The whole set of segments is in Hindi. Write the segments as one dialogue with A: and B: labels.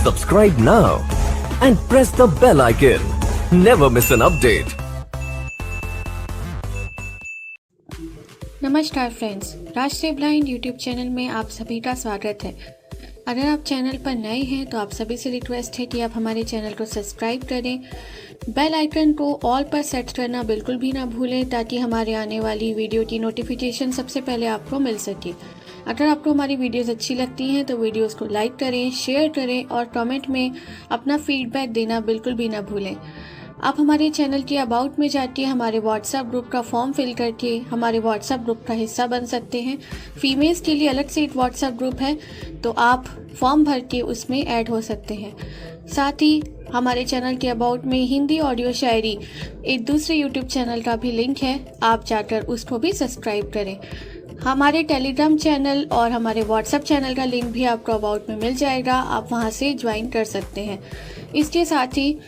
A: Subscribe now and press the bell icon. Never miss an update.
B: नमस्कार फ्रेंड्स, राष्ट्रीय ब्लाइंड यूट्यूब चैनल में आप सभी का स्वागत है। अगर आप चैनल पर नए हैं तो आप सभी से रिक्वेस्ट है कि आप हमारे चैनल को सब्सक्राइब करें, बेल आइकन को ऑल पर सेट करना बिल्कुल भी ना भूलें ताकि हमारे आने वाली वीडियो की नोटिफिकेशन सबसे पहले आपको मिल सके। अगर आपको हमारी वीडियोस अच्छी लगती हैं तो वीडियोस को लाइक करें, शेयर करें और कमेंट में अपना फीडबैक देना बिल्कुल भी ना भूलें। आप हमारे चैनल के अबाउट में जाके हमारे व्हाट्सएप ग्रुप का फॉर्म फिल करके हमारे व्हाट्सएप ग्रुप का हिस्सा बन सकते हैं। फीमेल्स के लिए अलग से एक व्हाट्सएप ग्रुप है, तो आप फॉर्म भर के उसमें ऐड हो सकते हैं। साथ ही हमारे चैनल के अबाउट में हिंदी ऑडियो शायरी एक दूसरे यूट्यूब चैनल का भी लिंक है, आप जाकर उसको भी सब्सक्राइब करें। हमारे टेलीग्राम चैनल और हमारे व्हाट्सएप चैनल का लिंक भी आपको अबाउट में मिल जाएगा, आप वहां से ज्वाइन कर सकते हैं। इसके साथ ही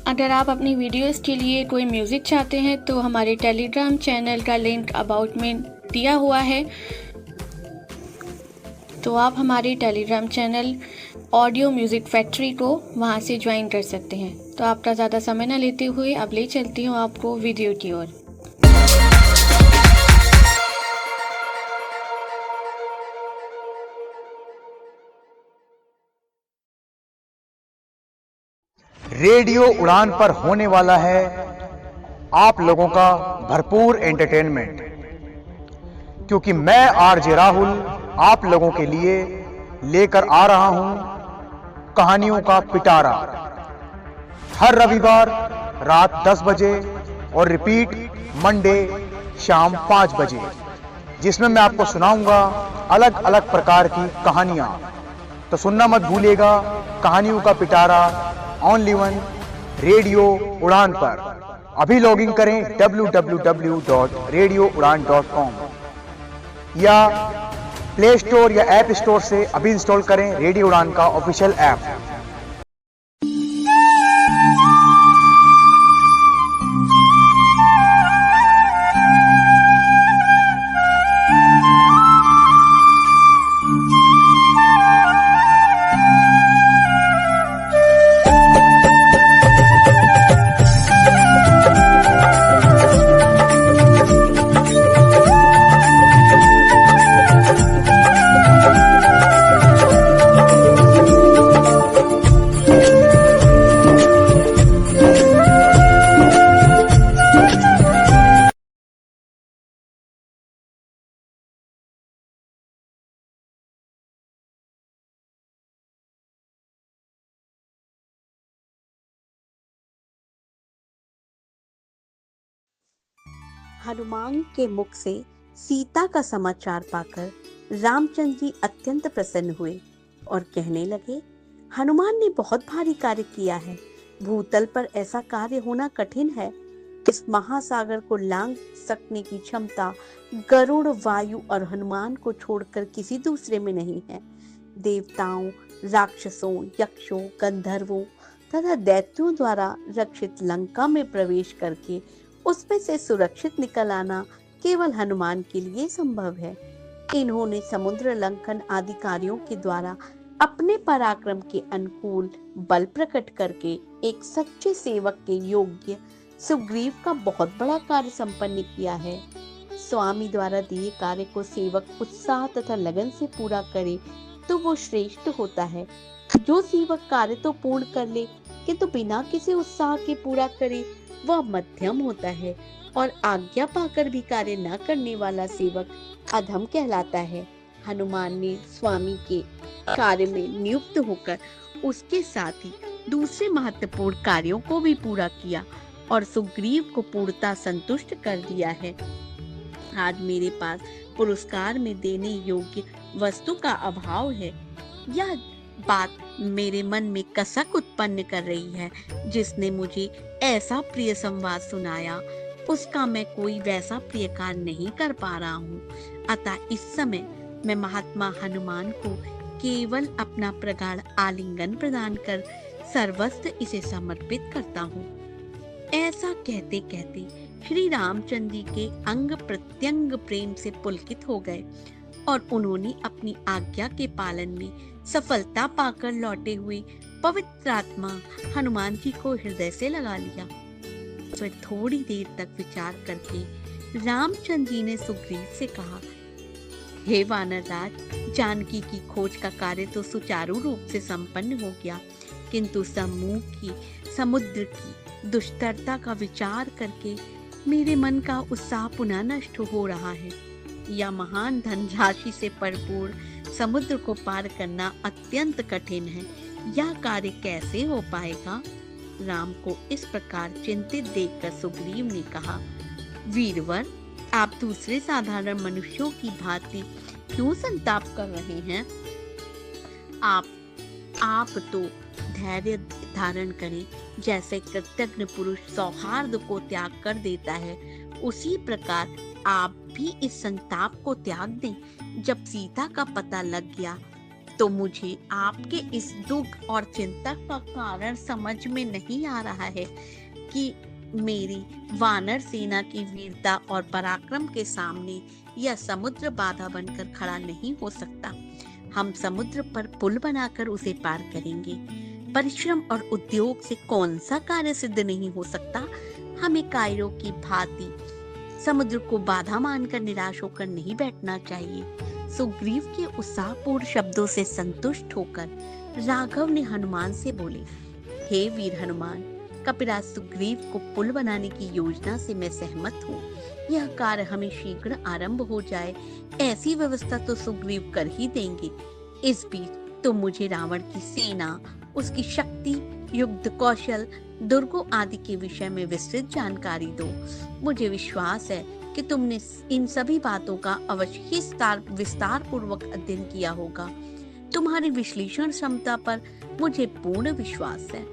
B: अगर आप अपनी वीडियोस के लिए कोई म्यूज़िक चाहते हैं तो हमारे टेलीग्राम चैनल का लिंक अबाउट में दिया हुआ है, तो आप हमारे Telegram channel audio music factory को वहां से ज्वाइन कर सकते हैं। तो आपका ज़्यादा समय न लेते हुए अब ले चलती हूँ आपको वीडियो की ओर।
C: रेडियो उड़ान पर होने वाला है आप लोगों का भरपूर एंटरटेनमेंट, क्योंकि मैं आरजे राहुल आप लोगों के लिए लेकर आ रहा हूं कहानियों का पिटारा। हर रविवार रात 10 बजे और रिपीट मंडे शाम 5 बजे, जिसमें मैं आपको सुनाऊंगा अलग अलग प्रकार की कहानियां। तो सुनना मत भूलिएगा कहानियों का पिटारा ओनली वन रेडियो उड़ान पर। अभी लॉगिन करें www.radioudan.com या प्ले स्टोर या ऐप स्टोर से अभी इंस्टॉल करें रेडियो उड़ान का ऑफिशियल ऐप।
D: हनुमान के मुख से सीता का समाचार पाकर रामचंद्र जी अत्यंत प्रसन्न हुए और कहने लगे, हनुमान ने बहुत भारी कार्य किया है। भूतल पर ऐसा कार्य होना कठिन है। इस महासागर को लांघ सकने की क्षमता गरुड़, वायु और हनुमान को छोड़कर किसी दूसरे में नहीं है। देवताओं, राक्षसों, यक्षों, गंधर्वों तथा दैत्यों द्वारा रक्षित लंका में प्रवेश करके उसमें से सुरक्षित निकल आना केवल हनुमान के लिए संभव है। इन्होंने समुद्र लंघन आदि कार्यों के द्वारा अपने पराक्रम के अनुकूल बल प्रकट करके एक सच्चे सेवक के योग्य सुग्रीव का बहुत बड़ा कार्य संपन्न किया है। स्वामी द्वारा दिए कार्य को सेवक उत्साह तथा लगन से पूरा करे तो वो श्रेष्ठ होता है। जो सेवक कार्य तो पूर्ण कर ले किंतु बिना किसी उत्साह के पूरा करे वह मध्यम होता है, और आज्ञा पाकर भी कार्य न करने वाला सेवक अधम कहलाता है। हनुमान ने स्वामी के कार्य में नियुक्त होकर उसके साथ ही दूसरे महत्वपूर्ण कार्यों को भी पूरा किया और सुग्रीव को पूर्णतः संतुष्ट कर दिया है। आज मेरे पास पुरस्कार में देने योग्य वस्तु का अभाव है। यह बात मेरे मन में कसक उत्पन्न कर रही है। जिसने मुझे ऐसा प्रिय संवाद सुनाया उसका मैं कोई वैसा प्रिय कार्य नहीं कर पा रहा हूँ। अतः इस समय मैं महात्मा हनुमान को केवल अपना प्रगाढ़ आलिंगन प्रदान कर सर्वस्व इसे समर्पित करता हूँ। ऐसा कहते कहते श्री रामचंद्र जी के अंग प्रत्यंग प्रेम से पुलकित हो गए और उन्होंने अपनी आज्ञा के पालन में सफलता पाकर लौटे हुए पवित्र आत्मा हनुमान जी को हृदय से लगा लिया। फिर थोड़ी देर तक विचार करके रामचंद्र जी ने सुग्रीव से कहा, हे वानर राज, जानकी की खोज का कार्य तो सुचारू रूप से संपन्न हो गया, किंतु समुद्र की दुष्टरता का विचार करके मेरे मन का उत्साह पुनः नष्ट हो रहा है। यह महान धनराशि से भरपूर समुद्र को पार करना अत्यंत कठिन है। यह कार्य कैसे हो पाएगा? राम को इस प्रकार चिंतित देखकर सुग्रीव ने कहा, वीरवर, आप दूसरे साधारण मनुष्यों की भांति क्यों संताप कर रहे हैं? आप तो धैर्य धारण करें। जैसे कृतज्ञ पुरुष सौहार्द को त्याग कर देता है, उसी प्रकार आप भी इस संताप को त्याग दें। जब सीता का पता लग गया तो मुझे आपके इस दुख और चिंता का कारण समझ में नहीं आ रहा है कि मेरी वानर सेना की वीरता और पराक्रम के सामने यह समुद्र बाधा बनकर खड़ा नहीं हो सकता। हम समुद्र पर पुल बनाकर उसे पार करेंगे। परिश्रम और उद्योग से कौन सा कार्य सिद्ध नहीं हो सकता। हमें कायरों की भांति समुद्र को बाधा मानकर निराश होकर नहीं बैठना चाहिए। सुग्रीव के उत्साहपूर्ण शब्दों से संतुष्ट होकर राघव ने हनुमान से बोले, हे वीर हनुमान, कपिराज सुग्रीव को पुल बनाने की योजना से मैं सहमत हूँ। यह कार्य हमें शीघ्र आरंभ हो जाए, ऐसी व्यवस्था तो सुग्रीव कर ही देंगे। इस बीच तुम मुझे रावण की सेना, उसकी शक्ति, युद्ध कौशल, दुर्गों आदि के विषय में विस्तृत जानकारी दो। मुझे विश्वास है कि तुमने इन सभी बातों का अवश्य ही विस्तार पूर्वक अध्ययन किया होगा। तुम्हारी विश्लेषण क्षमता पर मुझे पूर्ण विश्वास है।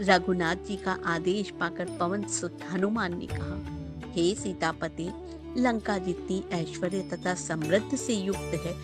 D: रघुनाथ जी का आदेश पाकर पवन सुत हनुमान ने कहा, हे सीतापति, लंका जितनी ऐश्वर्य तथा समृद्धि से युक्त है,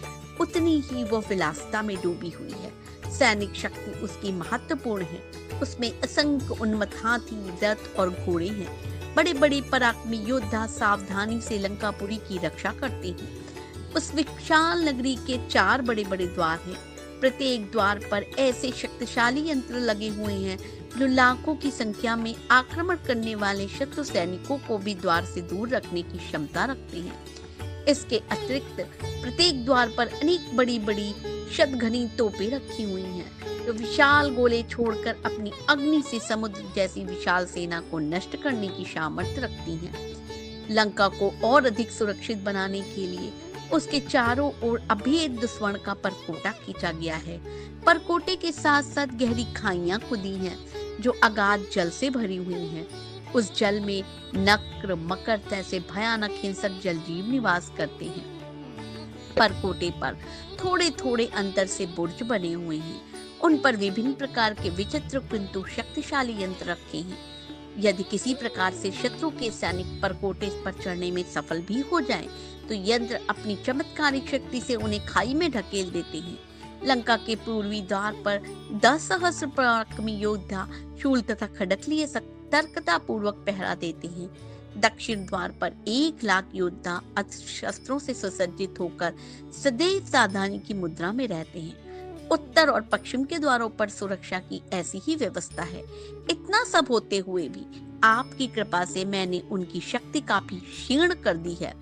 D: उतनी ही वो विलासिता में डूबी हुई है। सैनिक शक्ति उसकी महत्वपूर्ण है। उसमें असंख्य उन्मत्त हाथी, रथ और घोड़े हैं। बड़े बड़े पराक्रमी योद्धा सावधानी से लंकापुरी की रक्षा करते हैं। उस विशाल नगरी के 4 बड़े बड़े द्वार हैं। प्रत्येक द्वार पर ऐसे शक्तिशाली यंत्र लगे हुए हैं जो लाखों की संख्या में आक्रमण करने वाले शत्रु सैनिकों को भी द्वार से दूर रखने की क्षमता रखते हैं। इसके अतिरिक्त प्रत्येक द्वार पर अनेक बड़ी बड़ी शतघनी तोपें रखी हुई हैं, जो विशाल गोले छोड़कर अपनी अग्नि से समुद्र जैसी विशाल सेना को नष्ट करने की सामर्थ्य रखती हैं। लंका को और अधिक सुरक्षित बनाने के लिए उसके चारों ओर अभेद्य स्वर्ण का परकोटा खींचा गया है। परकोटे के साथ साथ गहरी खाइयां खुदी हैं, जो अगाध जल से भरी हुई हैं। उस जल में नक्र, मकर जैसे भयानक हिंसक जलजीव निवास करते हैं। परकोटे पर थोड़े थोड़े अंतर से बुर्ज बने हुए हैं। उन पर विभिन्न प्रकार के विचित्र किंतु शक्तिशाली यंत्र रखे हैं। यदि किसी प्रकार से शत्रु के सैनिक परकोटे पर चढ़ने में सफल भी हो जाएं, तो यंत्र अपनी चमत्कारिक शक्ति से उन्हें खाई में ढकेल देते हैं। लंका के पूर्वी द्वार पर 10 सहस्त्र पराक्रमी योद्धा शूल तथा खड्ग लिए सतर्कता पूर्वक पहरा देते हैं। दक्षिण द्वार पर 1 लाख योद्धा शस्त्रों से सुसज्जित होकर सदैव सावधानी की मुद्रा में रहते हैं। उत्तर और पश्चिम के द्वारों पर सुरक्षा की ऐसी ही व्यवस्था है। इतना सब होते हुए भी आपकी कृपा से मैंने उनकी शक्ति काफी क्षीण कर दी है,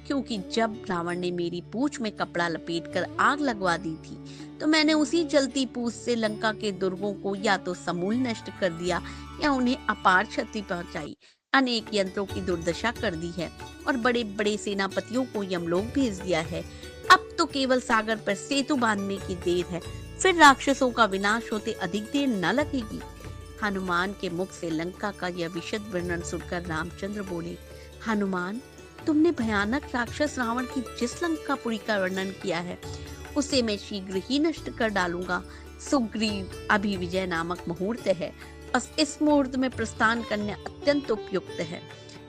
D: क्योंकि जब रावण ने मेरी पूंछ में कपड़ा लपेटकर आग लगवा दी थी, तो मैंने उसी जलती पूंछ से लंका के दुर्गों को या तो समूल नष्ट कर दिया या उन्हें अपार क्षति पहुंचाई। अनेक यंत्रों की दुर्दशा कर दी है और बड़े बड़े सेनापतियों को यमलोक भेज दिया है। अब तो केवल सागर पर सेतु बांधने की देर है, फिर राक्षसों का विनाश होते अधिक देर न लगेगी। हनुमान के मुख से लंका का यह विशद वर्णन सुनकर रामचंद्र बोले, हनुमान, तुमने भयानक राक्षस रावण की जिस लंकापुरी का वर्णन किया है, उसे मैं शीघ्र ही नष्ट कर डालूंगा। सुग्रीव, अभी विजय नामक मुहूर्त है, बस इस मुहूर्त में प्रस्थान करने अत्यंत उपयुक्त है।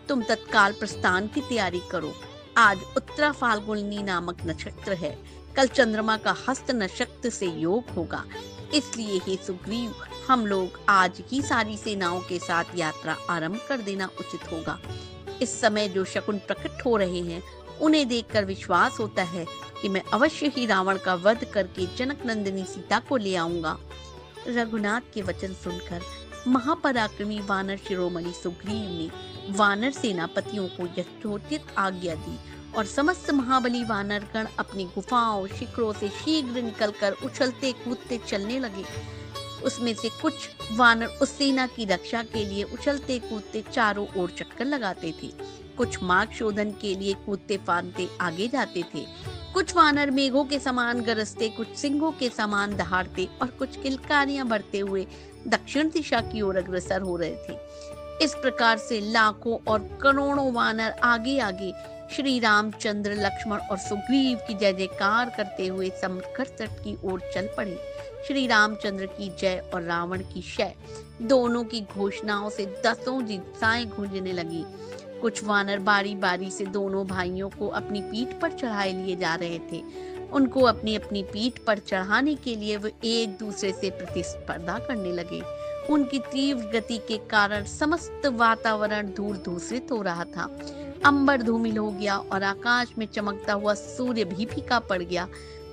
D: तुम तत्काल प्रस्थान की तैयारी करो। आज उत्तरा फाल्गुनी नामक नक्षत्र है। कल चंद्रमा का हस्त नक्षत्र से योग होगा। इसलिए हे सुग्रीव, हम लोग आज ही सारी सेनाओं के साथ यात्रा आरंभ कर देना उचित होगा। इस समय जो शकुन प्रकट हो रहे हैं, उन्हें देखकर विश्वास होता है कि मैं अवश्य ही रावण का वध करके जनक नंदिनी सीता को ले आऊंगा। रघुनाथ के वचन सुनकर महापराक्रमी वानर शिरोमणि सुग्रीव ने वानर सेनापतियों को यथोचित आज्ञा दी और समस्त महाबली वानरगण अपनी गुफाओं शिखरों से शीघ्र निकलकर उछलते कूदते चलने लगे। उसमें से कुछ वानर उस सेना की रक्षा के लिए उछलते कूदते चारों ओर चक्कर लगाते थे, कुछ मार्ग शोधन के लिए कूदते फांदते आगे जाते थे, कुछ वानर मेघों के समान गरजते, कुछ सिंहों के समान दहाड़ते और कुछ किलकारियां बढ़ते हुए दक्षिण दिशा की ओर अग्रसर हो रहे थे। इस प्रकार से लाखों और करोड़ों वानर आगे आगे श्री रामचंद्र, लक्ष्मण और सुग्रीव की जय जयकार करते हुए समकर तट की ओर चल पड़े। श्री रामचंद्र की जय और रावण की शय दोनों की घोषणाओं से दसों दिशाएं गूंजने लगी। कुछ वानर बारी बारी से दोनों भाइयों को अपनी पीठ पर चढ़ाए लिए जा रहे थे। उनको अपनी अपनी पीठ पर चढ़ाने के लिए वे एक दूसरे से प्रतिस्पर्धा करने लगे। उनकी तीव्र गति के कारण समस्त वातावरण धूल धूसरित हो रहा था। अंबर धूमिल हो गया और आकाश में चमकता हुआ सूर्य भी फीका पड़ गया।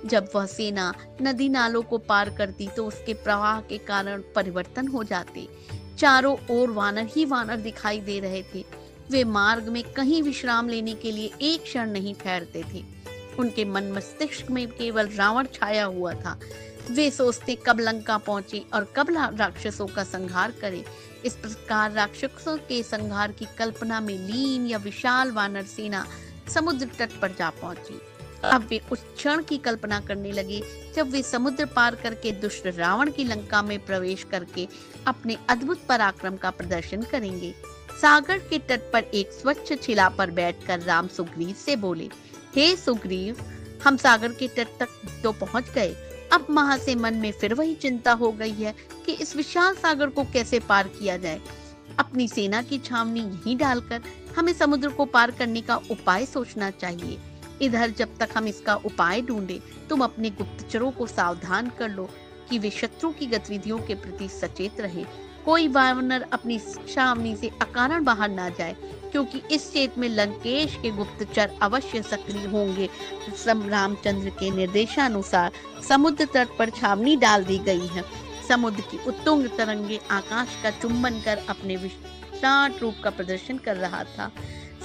D: जब वह सेना नदी नालों को पार करती तो उसके प्रवाह के कारण परिवर्तन हो जाते। चारों ओर वानर ही वानर दिखाई दे रहे थे। वे मार्ग में कहीं विश्राम लेने के लिए एक क्षण नहीं ठहरते थे। उनके मन मस्तिष्क में केवल रावण छाया हुआ था। वे सोचते कब लंका पहुंचे और कब राक्षसों का संहार करें। इस प्रकार राक्षसों के संहार की कल्पना में लीन या विशाल वानर सेना समुद्र तट पर जा पहुंची। अब वे उस क्षण की कल्पना करने लगे जब वे समुद्र पार करके दुष्ट रावण की लंका में प्रवेश करके अपने अद्भुत पराक्रम का प्रदर्शन करेंगे। सागर के तट पर एक स्वच्छ शिला पर बैठकर राम सुग्रीव से बोले, हे सुग्रीव, हम सागर के तट तक तो पहुंच गए। अब वहां से मन में फिर वही चिंता हो गई है कि इस विशाल सागर को कैसे पार किया जाए। अपनी सेना की छावनी यहीं डालकर हमें समुद्र को पार करने का उपाय सोचना चाहिए। इधर जब तक हम इसका उपाय ढूंढे, तुम अपने गुप्तचरों को सावधान कर लो कि वे शत्रु की गतिविधियों के प्रति सचेत रहे। कोई वानर अपनी छावनी से अकारण बाहर ना जाए, क्योंकि इस क्षेत्र में लंकेश के गुप्तचर अवश्य सक्रिय होंगे। रामचंद्र के निर्देशानुसार समुद्र तट पर छावनी डाल दी गई है। समुद्र की उत्तुंग तरंगे आकाश का चुंबन कर अपने विराट रूप का प्रदर्शन कर रहा था।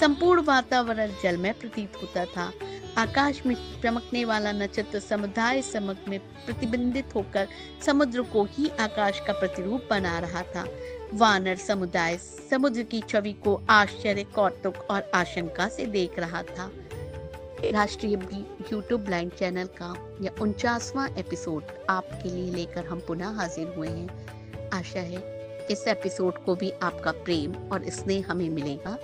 D: संपूर्ण वातावरण जलमय प्रतीत होता था। आकाश में चमकने वाला नक्षत्र समुदाय समक में प्रतिबिंबित होकर समुद्र को ही आकाश का प्रतिरूप बना रहा था। वानर समुदाय समुद्र की छवि को आश्चर्य, कौतुक और आशंका से देख रहा था। राष्ट्रीय यूट्यूब ब्लाइंड चैनल का यह 49वां एपिसोड आपके लिए लेकर हम पुनः हाजिर हुए हैं। आशा है इस एपिसोड को भी आपका प्रेम और स्नेह हमें मिलेगा।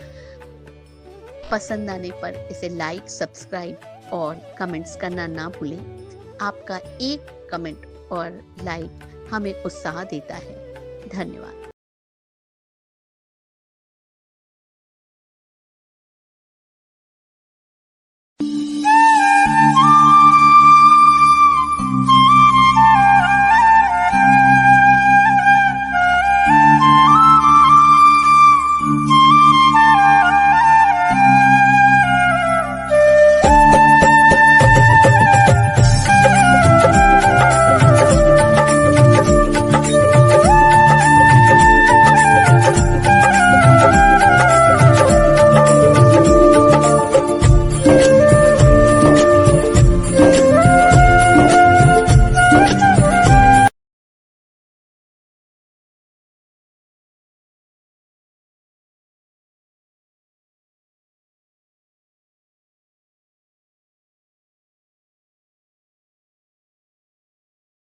D: पसंद आने पर इसे लाइक, सब्सक्राइब और कमेंट्स करना ना भूलें। आपका एक कमेंट और लाइक हमें उत्साह देता है। धन्यवाद।